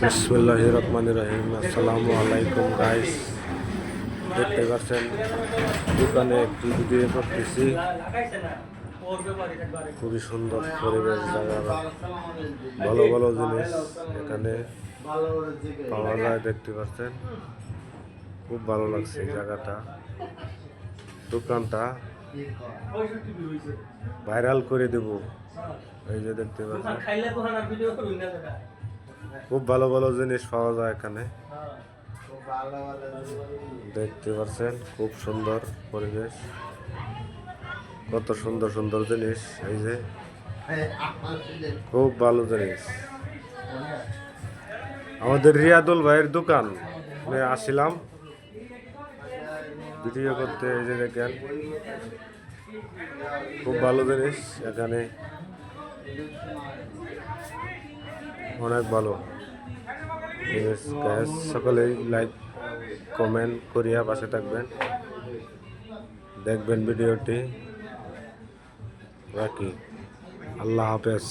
বিসমিল্লাহির রহমানির রহিম। আসসালামু আলাইকুম গাইস, দেখতে পাচ্ছেন দোকানে একটি ভিডিও করতেছি। খুবই সুন্দর পরিবেশ, জায়গা, ভালো ভালো জিনিস এখানে পাওয়া যায়। দেখতে পাচ্ছেন খুব ভালো লাগছে জায়গাটা, দোকানটা ভাইরাল করে দেব। এই যে দেখতে পাচ্ছেন খুব ভালো ভালো জিনিস পাওয়া যায় এখানে। দেখতে পাচ্ছেন খুব সুন্দর পরিবেশ, কত সুন্দর সুন্দর জিনিস। এই যে খুব ভালো জিনিস। আমাদের রিয়াদুল ভাইয়ের দোকান আসছিলাম ভিডিও করতে। এই যে দেখেন খুব ভালো জিনিস এখানে, অনেক ভালো জিনিস। সকলেই লাইক কমেন্ট করিয়া পাশে থাকবেন, দেখবেন ভিডিওটি। রাখি, আল্লাহ হাফেজ।